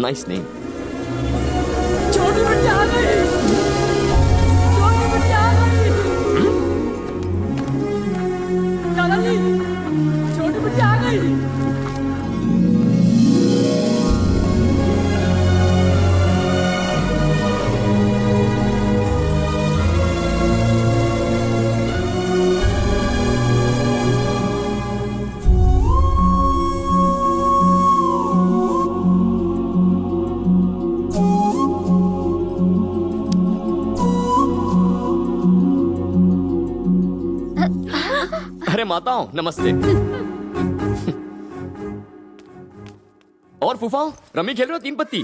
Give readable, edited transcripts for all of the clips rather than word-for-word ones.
Nice name. छोटी बिटिया आ गई। छोटी बिटिया आ गई। दादाजी, छोटी बिटिया आ गई। अरे माताओं नमस्ते। और फूफाओं, रमी खेल रहे हो 3 पत्ती?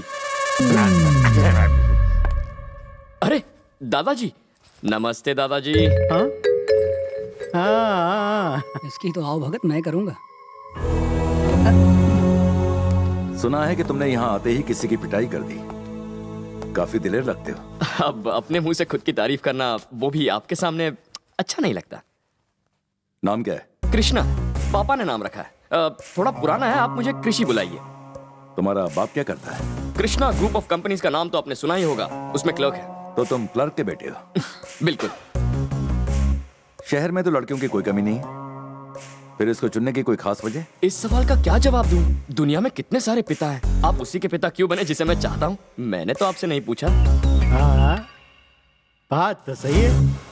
अरे दादाजी, नमस्ते दादाजी। इसकी तो आओ भगत मैं करूंगा। सुना है कि तुमने यहाँ आते ही किसी की पिटाई कर दी। काफी दिलेर लगते हो। अब अपने मुंह से खुद की तारीफ करना, वो भी आपके सामने, अच्छा नहीं लगता। नाम क्या है? कृष्णा, पापा ने नाम रखा है। थोड़ा पुराना है, आप मुझे कृषि बुलाइए। तुम्हारा बाप क्या करता है? कृष्णा ग्रुप ऑफ कंपनीज का नाम तो आपने सुना ही होगा, उसमें क्लर्क है। तो तुम क्लर्क के बेटे हो? बिल्कुल। शहर में तो लड़कियों की कोई कमी नहीं है, फिर इसको चुनने की कोई खास वजह? इस सवाल का क्या जवाब दूं? दुनिया में कितने सारे पिता हैं, आप उसी के पिता क्यों बने जिसे मैं चाहता हूं? मैंने तो आपसे नहीं पूछा। हाँ, बात तो सही है।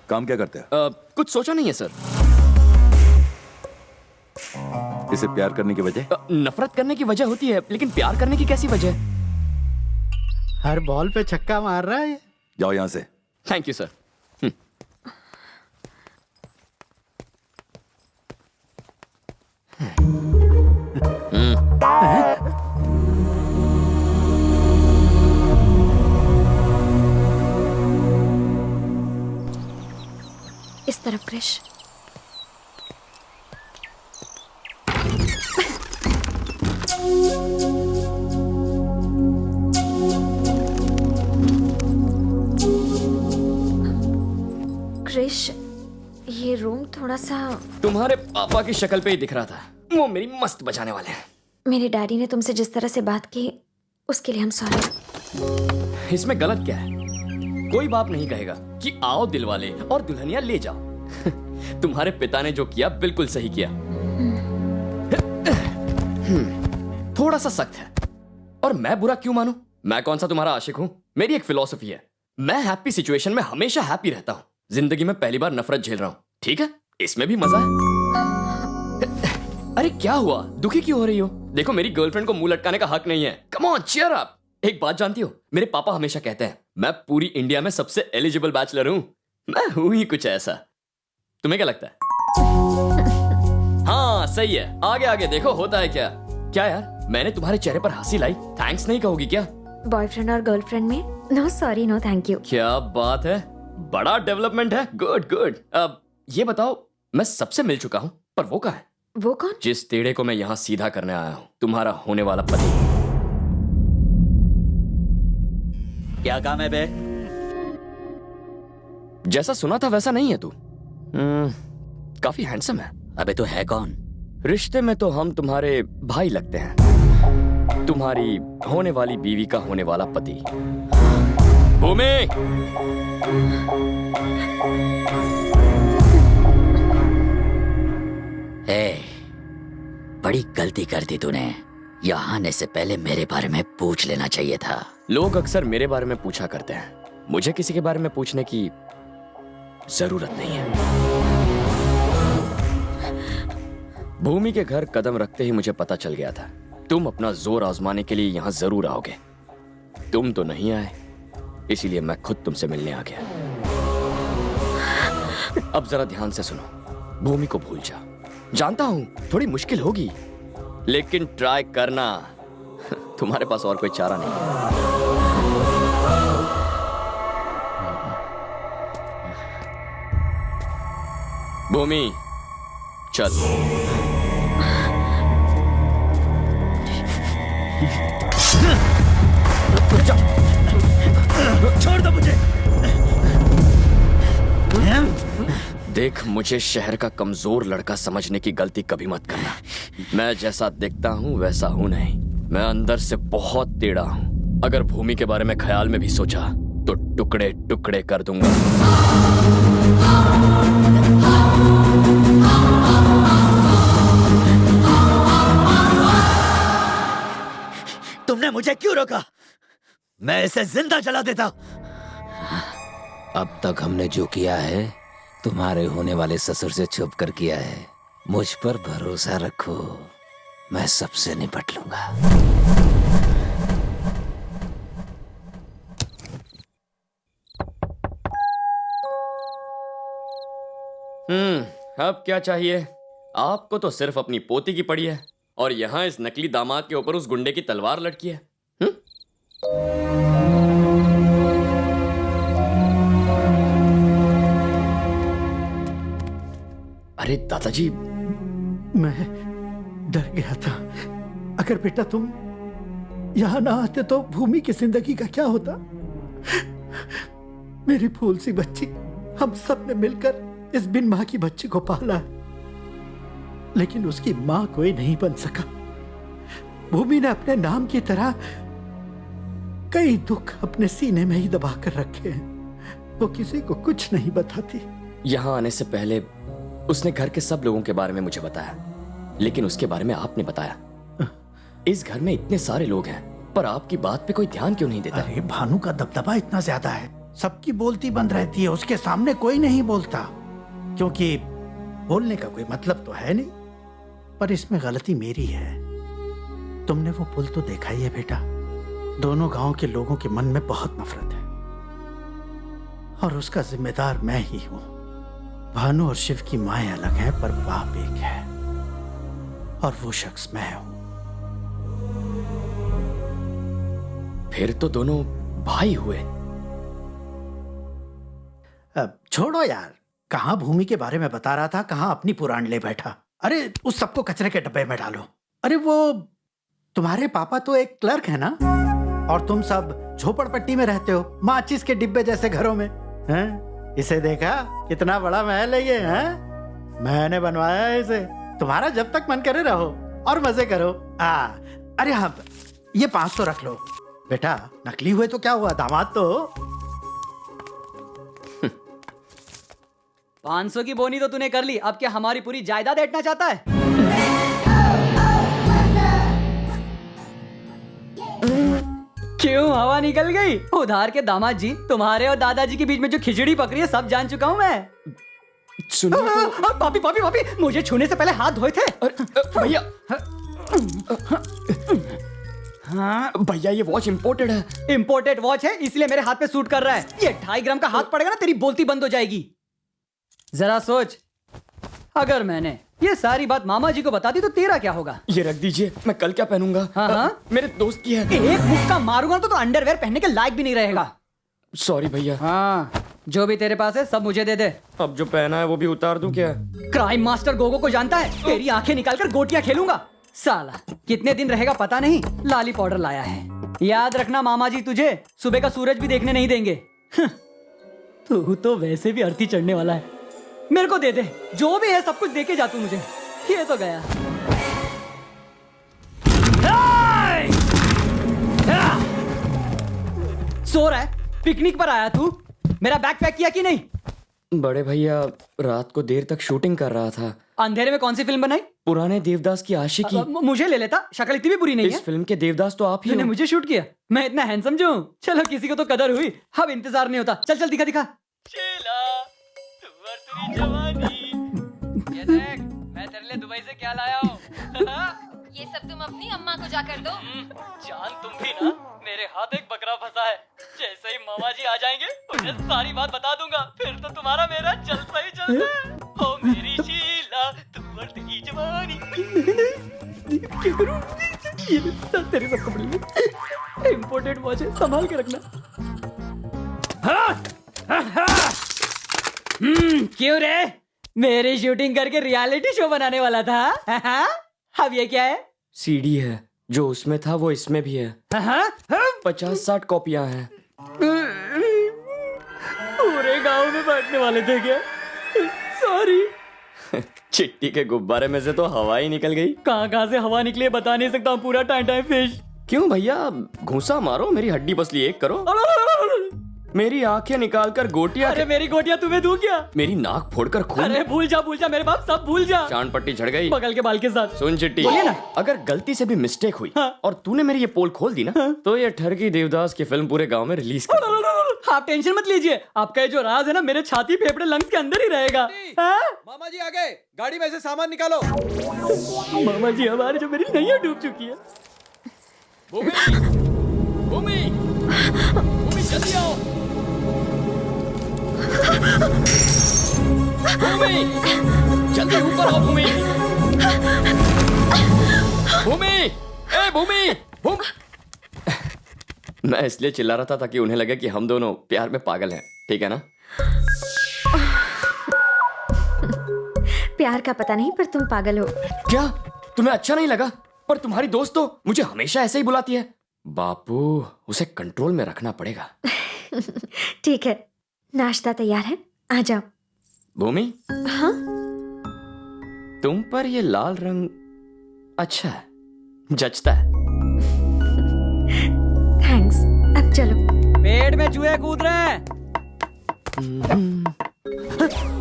काम क्या करते हो? कुछ सोचा नहीं है सर। इसे प्यार करने की वजह? नफरत करने की वजह होती है, लेकिन प्यार करने की कैसी वजह? हर बॉल पे छक्का मार रहा है। जाओ यहाँ से। Thank you sir. इस तरफ क्रिश। क्रिश, ये रूम थोड़ा सा। तुम्हारे पापा की शक्ल पे ही दिख रहा था, वो मेरी मस्त बजाने वाले हैं। मेरे डैडी ने तुमसे जिस तरह से बात की, उसके लिए हम सॉरी। इसमें गलत क्या है? कोई बाप नहीं कहेगा कि आओ दिलवाले और दुल्हनिया ले जाओ। तुम्हारे पिता ने जो किया बिल्कुल सही किया। थोड़ा सा सख्त है, और मैं बुरा क्यों मानूं? मैं कौन सा तुम्हारा आशिक हूं? मेरी एक फिलॉसफी है, मैं हैप्पी सिचुएशन में हमेशा हैप्पी रहता हूं। जिंदगी में पहली बार नफरत झेल रहा हूं, ठीक है? इसमें भी मजा है। अरे क्या हुआ, दुखी क्यों हो रही हो? देखो मेरी गर्लफ्रेंड को मुंह लटकाने का हक नहीं है। Come on cheer up. एक बात जानती हो, मेरे पापा हमेशा कहते हैं मैं पूरी इंडिया में सबसे एलिजिबल बैचलर हूं। मैं हूं ही कुछ ऐसा। तुम्हें क्या लगता है? हाँ सही है, आगे आगे देखो होता है क्या। क्या यार, मैंने तुम्हारे चेहरे पर हंसी लाई, थैंक्स नहीं कहोगी क्या? बॉयफ्रेंड और गर्लफ्रेंड में no sorry no thank you. क्या बात है, बड़ा डेवलपमेंट है। Good good. अब ये बताओ, मैं सबसे मिल चुका हूं, पर वो कहाँ है? वो कौन? जिस टेढ़े को मैं यहाँ सीधा करने आया हूँ, तुम्हारा होने वाला पति। क्या काम है बे? जैसा सुना था वैसा नहीं है तू। काफी हैंडसम है। अबे तो है कौन? रिश्ते में तो हम तुम्हारे भाई लगते हैं, तुम्हारी होने वाली बीवी का होने वाला पति। भूमि, बड़ी गलती कर दी तूने। यहाँ आने से पहले मेरे बारे में पूछ लेना चाहिए था। लोग अक्सर मेरे बारे में पूछा करते हैं, मुझे किसी के बारे में पूछने की जरूरत नहीं है। भूमि के घर कदम रखते ही मुझे पता चल गया था तुम अपना जोर आजमाने के लिए यहाँ जरूर आओगे। तुम तो नहीं आए, इसीलिए मैं खुद तुमसे मिलने आ गया। अब जरा ध्यान से सुनो, भूमि को भूल जा। जानता हूं थोड़ी मुश्किल होगी, लेकिन ट्राई करना। तुम्हारे पास और कोई चारा नहीं है। भूमि चल। छोड़ दो मुझे। देख, मुझे शहर का कमजोर लड़का समझने की गलती कभी मत करना। मैं जैसा दिखता हूं वैसा हूं नहीं। मैं अंदर से बहुत टेढ़ा हूं। अगर भूमि के बारे में ख्याल में भी सोचा तो टुकड़े टुकड़े कर दूंगा। तुमने मुझे क्यों रोका? मैं इसे जिंदा जला देता। अब तक हमने जो किया है तुम्हारे होने वाले ससुर से छुप कर किया है। मुझ पर भरोसा रखो, मैं सबसे निपट लूंगा। अब क्या चाहिए? आपको तो सिर्फ अपनी पोती की पड़ी है और यहां इस नकली दामाद के ऊपर उस गुंडे की तलवार लटकी है। अरे दादाजी, मैं डर गया था। अगर बेटा तुम यहां ना आते तो भूमि की जिंदगी का क्या होता। मेरी फूल सी बच्ची, हम सब ने मिलकर इस बिन मां की बच्ची को पाला, लेकिन उसकी मां कोई नहीं बन सका। भूमि ने अपने नाम की तरह कई दुख अपने सीने में ही दबा कर रखे हैं। वो किसी को कुछ नहीं बताती। यहां आने से पहले उसने घर के सब लोगों के बारे में मुझे बताया, लेकिन उसके बारे में आपने बताया। इस घर में इतने सारे लोग हैं, पर आपकी बात पे कोई ध्यान क्यों नहीं देता? अरे भानु का दबदबा इतना ज्यादा है, सबकी बोलती बंद रहती है। उसके सामने कोई नहीं बोलता, क्योंकि बोलने का कोई मतलब तो है नहीं। पर इसमें गलती मेरी है। तुमने वो पुल तो देखा ही है बेटा। दोनों गांव के लोगों के मन में बहुत नफरत है और उसका जिम्मेदार मैं ही हूं। भानु और शिव की माएं अलग हैं, पर बाप एक है और वो शख्स मैं हूं। फिर तो दोनों भाई हुए। अब छोड़ो यार, कहां भूमि के बारे में बता रहा था, कहां अपनी पुराण ले बैठा। अरे उस सबको कचरे के डब्बे में डालो। अरे वो तुम्हारे पापा तो एक क्लर्क है ना, और तुम सब झोपड़पट्टी में रहते हो, माचिस के डिब्बे जैसे घरों में हैं? इसे देखा कितना बड़ा महल है ये, हैं? मैंने बनवाया है इसे। तुम्हारा जब तक मन करे रहो और मजे करो। अरे हाँ, ये 500 रख लो बेटा। नकली हुए तो क्या हुआ, दामाद तो हो। 500 की बोनी तो तूने कर ली, अब क्या हमारी पूरी जायदाद ऐंठना चाहता है? क्यों हवा निकल गई? उधार के दामाद जी, तुम्हारे और दादाजी के बीच में जो खिचड़ी पक रही है सब जान चुका हूं मैं। सुनिए पापी पापी पापी, मुझे छूने से पहले हाथ धोए थे। भैया, हाँ भैया, ये वॉच इंपोर्टेड है। इंपोर्टेड वॉच है, इसलिए मेरे हाथ पे सूट कर रहा है। ये 2.5 ग्राम का हाथ पड़ेगा ना, तेरी बोलती बंद हो जाएगी। जरा सोच, अगर मैंने ये सारी बात मामा जी को बता दी तो तेरा क्या होगा? ये रख दीजिए, मैं कल क्या पहनूंगा? हाँ? मेरे दोस्त की है। एक मुक्का मारूंगा तो अंडरवेयर पहनने के लायक भी नहीं रहेगा। सॉरी भैया। हाँ, जो भी तेरे पास है सब मुझे दे दे। अब जो पहना है वो भी उतार दूं क्या? क्राइम मास्टर गोगो को जानता है? तेरी आंखें निकालकर गोटियां खेलूंगा। साला कितने दिन रहेगा पता नहीं। लाली पाउडर लाया है, याद रखना मामा जी तुझे सुबह का सूरज भी देखने नहीं देंगे। तू तो वैसे भी अर्थी चढ़ने वाला है। मेरे को दे दे, जो भी है सब कुछ देके जा तू मुझे। ये तो गया। सो रहा है? पिकनिक पर आया तू? मेरा बैग पैक किया कि नहीं? बड़े भैया, रात को देर तक शूटिंग कर रहा था। अंधेरे में कौन सी फिल्म बनाई? पुराने देवदास की आशिकी। मुझे ले लेता, शक्ल इतनी भी बुरी नहीं है। इस फिल्म के देवदास तो आप ही तूने हो। मुझे शूट किया? मैं इतना हैंडसम जो हूँ? चलो किसी को तो कदर हुई। अब इंतजार नहीं होता। चल चल दिखा दिखा। ये देख, मैं तेरे लिए दुबई से क्या लाया हूँ। ये सब तुम अपनी अम्मा को जाकर दो। जान तुम भी ना, मेरे हाथ एक बकरा फंसा है। जैसे ही मामा जी आ जाएंगे उन्हें सारी बात बता दूंगा, फिर तो तुम्हारा मेरा चलता ही चलता है। ओ मेरी शीला, तू बढ़ती जवानी। क्या करूं? ये तेरे सब कपड़े में इंपोर्टेड वॉच है, संभाल के रखना। क्यों रे? मेरी शूटिंग करके रियलिटी शो बनाने वाला था? अब ये क्या है? सीडी है, जो उसमें था वो इसमें भी है। 50-60 कॉपियां हैं। पूरे गांव में बांटने वाले थे क्या? सॉरी। चिट्टी के गुब्बारे में से तो हवा ही निकल गई। कहाँ से हवा निकली है बता नहीं सकता हूँ, पूरा टाइम टाइम फिश। क्यों भैया, घूंसा मारो, मेरी हड्डी पसली एक करो। मेरी आंखें निकाल कर गोटियां, अरे मेरी गोटियां तुम्हें दूं क्या? मेरी नाक फोड़कर खून। अरे भूल जा मेरे बाप, सब भूल जा। चांद पट्टी झड़ गई बगल के बाल के साथ। सुन चिट्टी, अगर गलती से भी मिस्टेक हुई हाँ। और तूने मेरी ये पोल खोल दी ना, तो ये ठरकी देवदास की फिल्म पूरे गांव में रिलीज कर। आप टेंशन मत लीजिए, आपका ये जो राज है ना मेरे छाती फेफड़े लंग्स के अंदर ही रहेगा। हाँ? मामा जी आ गए, गाड़ी में से सामान निकालो। मामा जी हमारी जो मेरी नैया डूब चुकी है। भूमि, भूमि जल्दी आओ। भूमि, जल्दी ऊपर आओ। भूमि, भूमि, ए भूमि, मैं इसलिए चिल्ला रहा था ताकि उन्हें लगे कि हम दोनों प्यार में पागल हैं, ठीक है ना? प्यार का पता नहीं पर तुम पागल हो। क्या तुम्हें अच्छा नहीं लगा? पर तुम्हारी दोस्त तो मुझे हमेशा ऐसे ही बुलाती है। बापू, उसे कंट्रोल में रखना पड़ेगा। ठीक है, नाश्ता तैयार है, आ जाओ। भूमि, हाँ? तुम पर ये लाल रंग अच्छा है, जचता है। थैंक्स, अब चलो। पेट में चूहे कूद रहे हैं।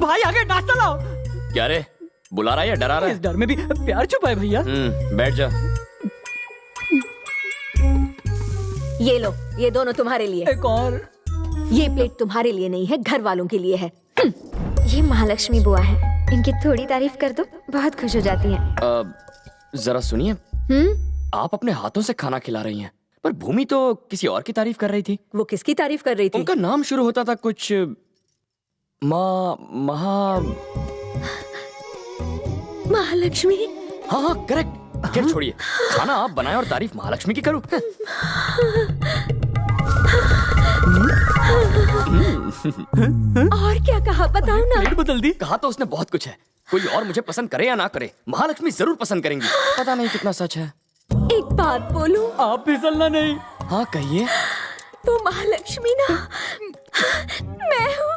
भाई आगे नाश्ता लाओ। क्या रे, बुला रहा है या डरा रहा इस डर में भी प्यार छुपा है भैया। बैठ जा। ये लो, ये दोनों तुम्हारे लिए। एक और। ये प्लेट तुम्हारे लिए नहीं है, घर वालों के लिए है। ये महालक्ष्मी बुआ है, इनकी थोड़ी तारीफ कर दो, बहुत खुश हो जाती हैं। जरा सुनिए, आप अपने हाथों से खाना खिला रही हैं, पर भूमि तो किसी और की तारीफ कर रही थी। वो किसकी तारीफ कर रही थी? उनका नाम शुरू होता था कुछ महालक्ष्मी। हाँ हाँ करेक्ट। खैर छोड़िए, खाना आप बनाए और तारीफ महालक्ष्मी की करूं। और क्या कहा बताओ ना। प्लेट बदल दी। कहा तो उसने बहुत कुछ है, कोई और मुझे पसंद करे या ना करे, महालक्ष्मी जरूर पसंद करेंगी। पता नहीं कितना सच है। एक बात बोलूं? आप फिसलना नहीं। हाँ कहिए। वो महालक्ष्मी ना मैं हूँ।